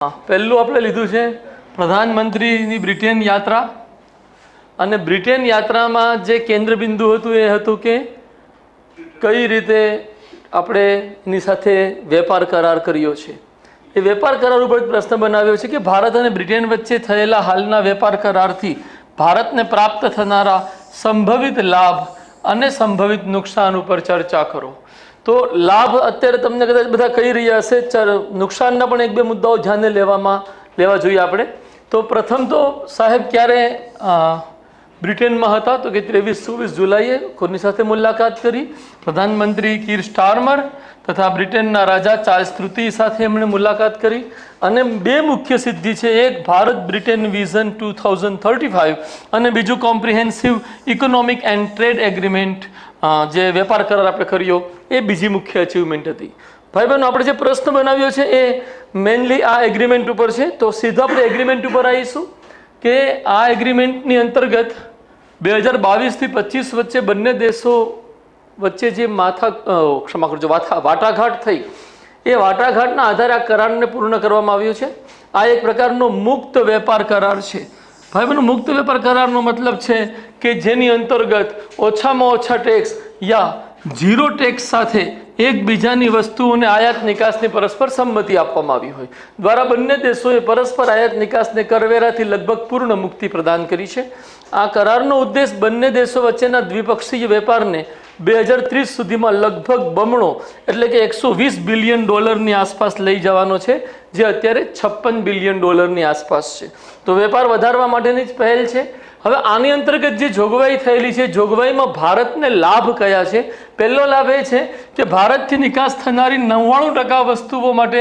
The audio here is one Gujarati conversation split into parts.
પહેલું આપણે લીધું છે પ્રધાનમંત્રીની બ્રિટેન યાત્રા અને બ્રિટેન યાત્રામાં જે કેન્દ્ર બિંદુ હતું એ હતું કે કઈ રીતે આપણે એની સાથે વેપાર કરાર કર્યો છે। એ વેપાર કરાર ઉપર પ્રશ્ન બનાવ્યો છે કે ભારત અને બ્રિટેન વચ્ચે થયેલા હાલના વેપાર કરારથી ભારતને પ્રાપ્ત થનારા સંભવિત લાભ અને સંભવિત નુકસાન ઉપર ચર્ચા કરો। તો લાભ અત્યારે તમને કદાચ બધા કહી રહ્યા હશે, નુકસાનના પણ એક બે મુદ્દાઓ ધ્યાને લેવા જોઈએ આપણે। તો પ્રથમ તો સાહેબ ક્યારે બ્રિટેનમાં હતા તો કે 23-24 જુલાઈએ કોની સાથે મુલાકાત કરી? પ્રધાનમંત્રી કીર સ્ટારમર તથા બ્રિટેનના રાજા ચાર્લ્સ તૃતીય સાથે એમણે મુલાકાત કરી અને બે મુખ્ય સિદ્ધિ છે, એક ભારત બ્રિટેન વિઝન 2035 અને બીજું comprehensive economic and trade agreement જે વેપાર કરાર આપણે કર્યો એ બીજી મુખ્ય અચીવમેન્ટ હતી। ભાઈ બહેનો, આપણે જે પ્રશ્ન બનાવ્યો છે એ મેઇનલી આ એગ્રીમેન્ટ ઉપર છે। તો સીધા આપણે એગ્રીમેન્ટ ઉપર આવીશું કે આ એગ્રીમેન્ટની અંતર્ગત 2022થી 25 વચ્ચે બંને દેશો વચ્ચે જે વાટાઘાટ થઈ એ વાટાઘાટના આધારે આ કરારને પૂર્ણ કરવામાં આવ્યું છે। આ એક પ્રકારનો મુક્ત વેપાર કરાર છે। ભાઈ બહેનો, મુક્ત વેપાર કરારનો મતલબ છે કે જેની અંતર્ગત ઓછામાં ઓછા ટેક્સ યા ઝીરો ટેક્સ સાથે એકબીજાની વસ્તુઓને આયાત નિકાસની પરસ્પર સંમતિ આપવામાં આવી હોય દ્વારા બંને દેશોએ પરસ્પર આયાત નિકાસને કરવેરાથી લગભગ પૂર્ણ મુક્તિ પ્રદાન કરી છે। આ કરારનો ઉદ્દેશ બંને દેશો વચ્ચેના દ્વિપક્ષીય વેપારને 2030 સુધીમાં લગભગ બમણો એટલે કે $120 બિલિયન આસપાસ લઈ જવાનો છે, જે અત્યારે $56 બિલિયન આસપાસ છે। તો વેપાર વધારવા માટેની જ પહેલ છે। હવે આની અંતર્ગત જે જોગવાઈ થયેલી છે, જોગવાઈમાં ભારતને લાભ કયા છે? પહેલો લાભ એ છે કે ભારતથી નિકાસ થનારી 99% વસ્તુઓ માટે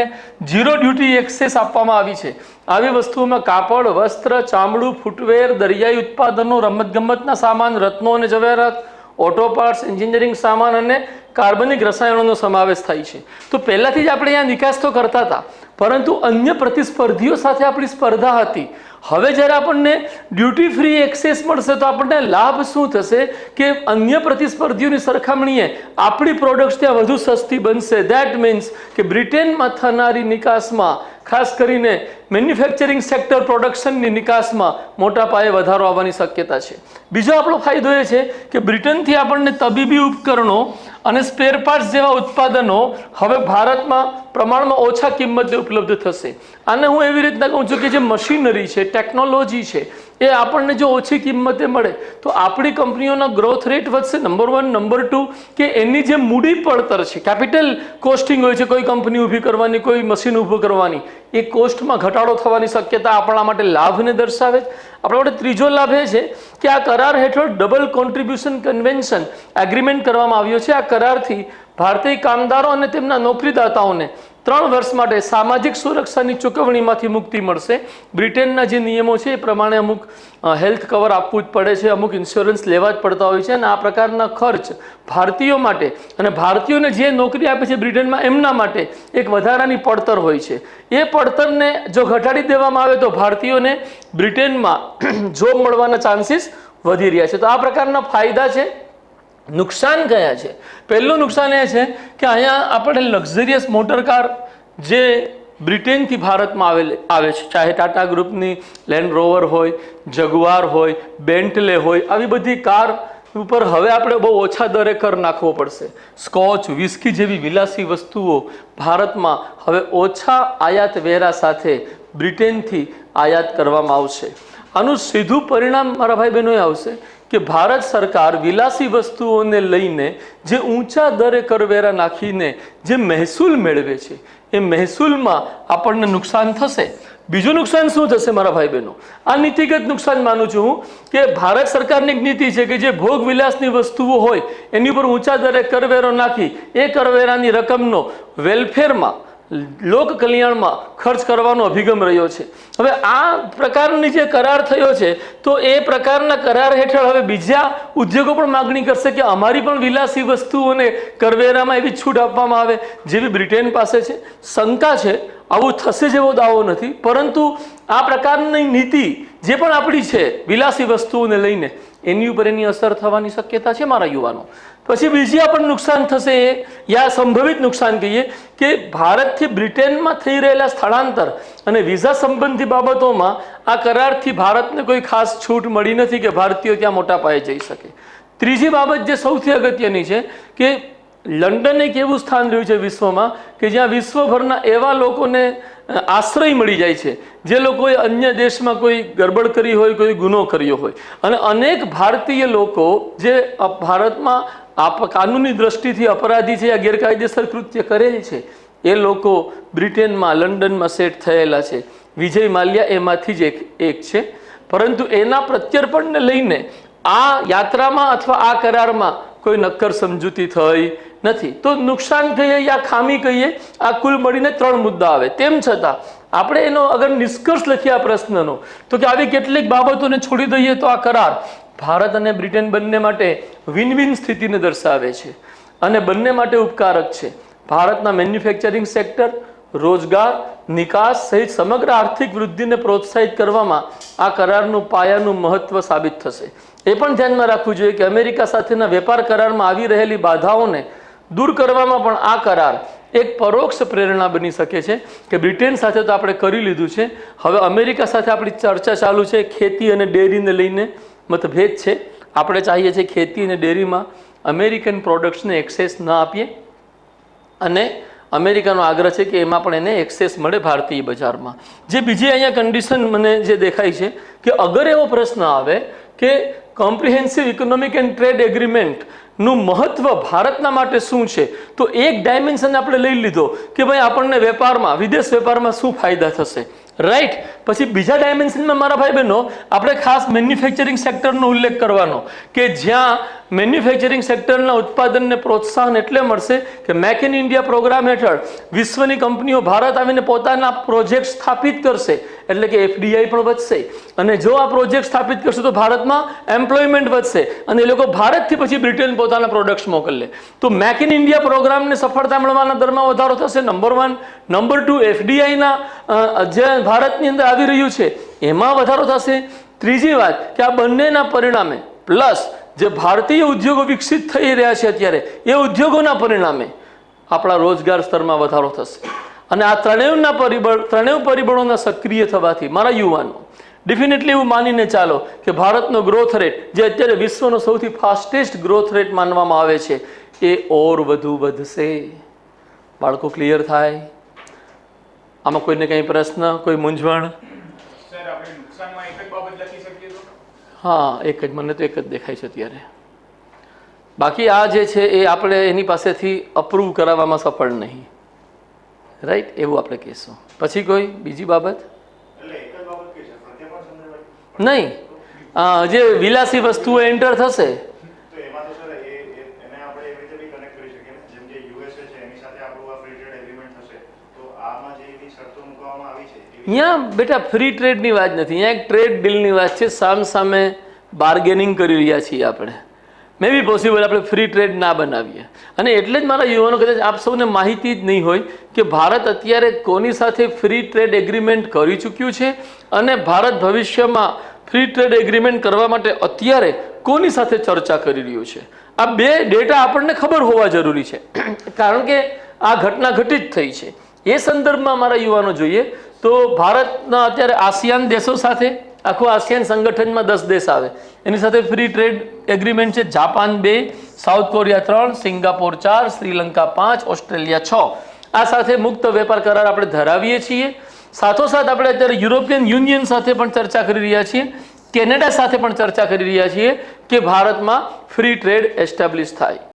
ઝીરો ડ્યુટી એક્સેસ આપવામાં આવી છે। આવી વસ્તુઓમાં કાપડ, વસ્ત્ર, ચામડું, ફૂટવેર, દરિયાઈ ઉત્પાદનો, રમતગમતના સામાન, રત્નો અને જવેરાત, ઓટો પાર્ટ્સ, એન્જિનિયરિંગ સામાન અને કાર્બનિક રસાયણોનો સમાવેશ થાય છે। તો પહેલાંથી જ આપણે અહીંયા નિકાસ તો કરતા હતા, પરંતુ અન્ય પ્રતિસ્પર્ધીઓ સાથે આપણી સ્પર્ધા હતી। હવે જ્યારે આપણને ડ્યુટી ફ્રી એક્સેસ મળશે તો આપણને લાભ શું થશે કે અન્ય પ્રતિસ્પર્ધીઓની સરખામણીએ આપણી પ્રોડક્ટ્સ ત્યાં વધુ સસ્તી બનશે। દેટ મીન્સ કે બ્રિટેનમાં થનારી નિકાસમાં, ખાસ કરીને મેન્યુફેક્ચરિંગ સેક્ટર પ્રોડક્શનની નિકાસમાં મોટા પાયે વધારો આવવાની શક્યતા છે। બીજો આપણો ફાયદો એ છે કે બ્રિટનથી આપણને તબીબી ઉપકરણો અને સ્પેર પાર્ટ્સ જેવા ઉત્પાદનો હવે ભારતમાં પ્રમાણમાં ઓછા કિંમતે ઉપલબ્ધ થશે। આને હું એવી રીતના કહું છું કે જે મશીનરી છે, ટેકનોલોજી છે, એ આપણને જો ઓછી કિંમતે મળે તો આપણી કંપનીઓના ગ્રોથ રેટ વધશે, નંબર 1। નંબર 2 કે એની જે મૂડી પડતર છે, કેપિટલ કોસ્ટિંગ હોય છે કોઈ કંપની ઊભી કરવાની, કોઈ મશીન ઊભું કરવાની, એ કોસ્ટમાં ઘટાડો થવાની શક્યતા આપણા માટે લાભને દર્શાવે છે। આપણા માટે ત્રીજો લાભ એ છે કે આ કરાર હેઠળ ડબલ કોન્ટ્રીબ્યુશન કન્વેન્શન એગ્રીમેન્ટ કરવામાં આવ્યો છે। આ કરારથી ભારતીય કામદારો અને તેમના નોકરીદાતાઓને 3 વર્ષ માટે સામાજિક સુરક્ષાની ચૂકવણીમાંથી મુક્તિ મળશે। બ્રિટેનના જે નિયમો છે એ પ્રમાણે અમુક હેલ્થ કવર આપવું જ પડે છે, અમુક ઇન્સ્યોરન્સ લેવા જ પડતા હોય છે, અને આ પ્રકારના ખર્ચ ભારતીયો માટે અને ભારતીયોને જે નોકરી આપે છે બ્રિટેનમાં એમના માટે એક વધારાની પડતર હોય છે। એ પડતરને જો ઘટાડી દેવામાં આવે તો ભારતીયોને બ્રિટેનમાં જોબ મળવાના ચાન્સીસ વધી રહ્યા છે। તો આ પ્રકારના ફાયદા છે। નુકસાન કયા છે? પહેલું નુકસાન એ છે કે અહીંયા આપણે લક્ઝરિયસ મોટર કાર જે બ્રિટેનથી ભારતમાં આવે છે, ચાહે ટાટા ગ્રુપની લેન્ડ રોવર હોય, જગુઆર હોય, બેન્ટલે હોય, આવી બધી કાર ઉપર હવે આપણે બહુ ઓછા દરે કર નાખવો પડશે। સ્કોચ, વિસ્કી જેવી વિલાસી વસ્તુઓ ભારતમાં હવે ઓછા આયાત વેરા સાથે બ્રિટેનથી આયાત કરવામાં આવશે। આનું સીધું પરિણામ મારા ભાઈ બહેનો એ આવશે કે ભારત સરકાર વિલાસી વસ્તુઓને લઈને જે ઊંચા દરે કરવેરા નાખીને જે મહેસૂલ મેળવે છે એ મહેસૂલમાં આપણને નુકસાન થશે। બીજું નુકસાન શું થશે મારા ભાઈ બહેનો? આ નીતિગત નુકસાન માનું છું હું કે ભારત સરકારની એક નીતિ છે કે જે ભોગ વિલાસની વસ્તુઓ હોય એની ઉપર ઊંચા દરે કરવેરો નાખી એ કરવેરાની રકમનો વેલફેરમાં, લોક કલ્યાણમાં ખર્ચ કરવાનો અભિગમ રહ્યો છે। હવે આ પ્રકારની જે કરાર થયો છે તો એ પ્રકારના કરાર હેઠળ હવે બીજા ઉદ્યોગો પણ માગણી કરશે કે અમારી પણ વિલાસી વસ્તુઓને કરવેરામાં એવી છૂટ આપવામાં આવે જેવી બ્રિટેન પાસે છે। શંકા છે, આવું થશે જેવો દાવો નથી, પરંતુ આ પ્રકારની નીતિ જે પણ આપણી છે વિલાસી વસ્તુઓને લઈને એની ઉપર એની અસર થવાની શક્યતા છે મારા યુવાનો. પછી બીજી આપણને નુકસાન થશે યા સંભવિત નુકસાન કહીએ કે ભારતથી બ્રિટનમાં થઈ રહેલા સ્થળાંતર અને વિઝા સંબંધી બાબતોમાં આ કરારથી ભારતને કોઈ ખાસ છૂટ મળી નથી કે ભારતીયો ત્યાં મોટા પાયે જઈ શકે. ત્રીજી બાબત જે સૌથી અગત્યની છે કે લંડન એક એવું સ્થાન રહ્યું છે વિશ્વમાં કે જ્યાં વિશ્વભરના એવા લોકોને આશ્રય મળી જાય છે જે લોકોએ અન્ય દેશમાં કોઈ ગડબડ કરી હોય, કોઈ ગુનો કર્યો હોય, અને અનેક ભારતીય લોકો જે ભારતમાં કાનૂની દ્રષ્ટિથી અપરાધી છે યા ગેરકાયદેસર કૃત્ય કરેલ છે એ લોકો બ્રિટનમાં, લંડનમાં સેટ થયેલા છે. વિજય માલ્યા એમાંથી જ એક છે. પરંતુ એના પ્રત્યર્પણને લઈને આ યાત્રામાં અથવા આ કરારમાં કોઈ નક્કર સમજૂતી થઈ નથી. તો નુકસાન કહીએ યા ખામી કહીએ, આ કુલ મળીને 3 મુદ્દા આવે. તેમ છતાં આપણે એનો અગર નિષ્કર્ષ લખીએ આ પ્રશ્નનો તો કે આવી કેટલીક બાબતોને છોડી દઈએ તો આ કરાર ભારત અને બ્રિટન બંને માટે વિન વિન સ્થિતિને દર્શાવે છે અને બંને માટે ઉપકારક છે. ભારતના મેન્યુફેક્ચરિંગ સેક્ટર, રોજગાર, નિકાસ સહિત સમગ્ર આર્થિક વૃદ્ધિને પ્રોત્સાહિત કરવામાં આ કરારનું પાયાનું મહત્વ સાબિત થશે. એ પણ ધ્યાનમાં રાખવું જોઈએ કે અમેરિકા સાથેના વેપાર કરારમાં આવી રહેલી બાધાઓને દૂર કરવામાં પણ આ કરાર એક પરોક્ષ પ્રેરણા બની શકે છે કે બ્રિટન સાથે તો આપણે કરી લીધું છે, હવે અમેરિકા સાથે આપણી ચર્ચા ચાલુ છે. ખેતી અને ડેરીને લઈને મતભેદ છે. આપણે ચાહીએ છીએ ખેતી અને ડેરીમાં અમેરિકન પ્રોડક્ટ્સને એક્સેસ ન આપીએ અને અમેરિકાનો આગ્રહ છે કે એમાં પણ એને એક્સેસ મળે ભારતીય બજારમાં. જે બીજી અહીંયા કન્ડિશન મને જે દેખાય છે કે અગર એવો પ્રશ્ન આવે કે કોમ્પ્રિહેન્સિવ ઇકોનોમિક એન્ડ ટ્રેડ એગ્રીમેન્ટનું મહત્વ ભારતના માટે શું છે, તો એક ડાયમેન્શન આપણે લઈ લીધો કે ભાઈ આપણને વેપારમાં, વિદેશ વેપારમાં શું ફાયદા થશે, રાઈટ. પછી બીજા ડાયમેન્શનમાં મારા ભાઈ બહેનો આપણે ખાસ મેન્યુફેક્ચરિંગ સેક્ટરનો ઉલ્લેખ કરવાનો કે જ્યાં મેન્યુફેક્ચરિંગ સેક્ટરના ઉત્પાદનને પ્રોત્સાહન એટલે મળશે કે મેક ઇન ઇન્ડિયા પ્રોગ્રામ હેઠળ વિશ્વની કંપનીઓ ભારત આવીને પોતાના પ્રોજેક્ટ સ્થાપિત કરશે, એટલે કે FDI પણ વધશે. અને જો આ પ્રોજેક્ટ સ્થાપિત કરશે તો ભારતમાં એમ્પ્લોયમેન્ટ વધશે અને એ લોકો ભારતથી પછી બ્રિટન પોતાના પ્રોડક્ટ્સ મોકલે. તો મેક ઇન ઇન્ડિયા પ્રોગ્રામને સફળતા મળવાના દરમાં વધારો થશે, નંબર 1. નંબર 2, FDIના જે ભારતની અંદર આવી રહ્યું છે એમાં વધારો થશે. ત્રીજી વાત કે આ બંનેના પરિણામે પ્લસ જે ભારતીય ઉદ્યોગો વિકસિત થઈ રહ્યા છે અત્યારે એ ઉદ્યોગોના પરિણામે આપણા રોજગાર સ્તરમાં વધારો થશે. અને આ ત્રણેય પરિબળોના સક્રિય થવાથી મારા યુવાનો ડેફિનેટલી એવું માનીને ચાલો કે ભારતનો ગ્રોથ રેટ જે અત્યારે વિશ્વનો સૌથી ફાસ્ટેસ્ટ ગ્રોથ રેટ માનવામાં આવે છે એ ઓર વધુ વધશે. બાળકો ક્લિયર થાય? આમાં કોઈને કંઈ પ્રશ્ન, કોઈ મૂંઝવણ? હા, એક જ, મને તો એક જ દેખાય છે અત્યારે. બાકી આ જે છે એ આપણે એની પાસેથી અપ્રૂવ કરાવવામાં સફળ નહીં, રાઈટ, એવું આપણે કહીશું. પછી કોઈ બીજી બાબત નહીં, જે વિલાસી વસ્તુઓ એન્ટર થશે અહીંયા બેટા ફ્રી ટ્રેડની વાત નથી, અહીંયા એક ટ્રેડ ડીલની વાત છે. સામે બાર્ગેનિંગ કરી રહ્યા છીએ આપણે. મે બી પોસિબલ આપણે ફ્રી ટ્રેડ ના બનાવીએ. અને એટલે જ મારા યુવાનો કદાચ આપ સૌને માહિતી જ નહીં હોય કે ભારત અત્યારે કોની સાથે ફ્રી ટ્રેડ એગ્રીમેન્ટ કરી ચૂક્યું છે અને ભારત ભવિષ્યમાં ફ્રી ટ્રેડ એગ્રીમેન્ટ કરવા માટે અત્યારે કોની સાથે ચર્ચા કરી રહ્યું છે. આ બે ડેટા આપણને ખબર હોવા જરૂરી છે કારણ કે આ ઘટના ઘટિત થઈ છે. એ સંદર્ભમાં મારા યુવાનો જોઈએ તો ભારતના અત્યારે આસિયાન દેશો સાથે, આખું આસિયાન સંગઠનમાં 10 દેશ આવે, એની સાથે ફ્રી ટ્રેડ એગ્રીમેન્ટ છે. Japan 2, south Korea 3, Singapore 4, Sri Lanka 5, Australia 6. આ સાથે મુક્ત વેપાર કરાર આપણે ધરાવીએ છીએ. સાથોસાથ આપણે અત્યારે યુરોપિયન યુનિયન સાથે પણ ચર્ચા કરી રહ્યા છીએ, કેનેડા સાથે પણ ચર્ચા કરી રહ્યા છીએ કે ભારતમાં ફ્રી ટ્રેડ એસ્ટાબ્લિશ થાય.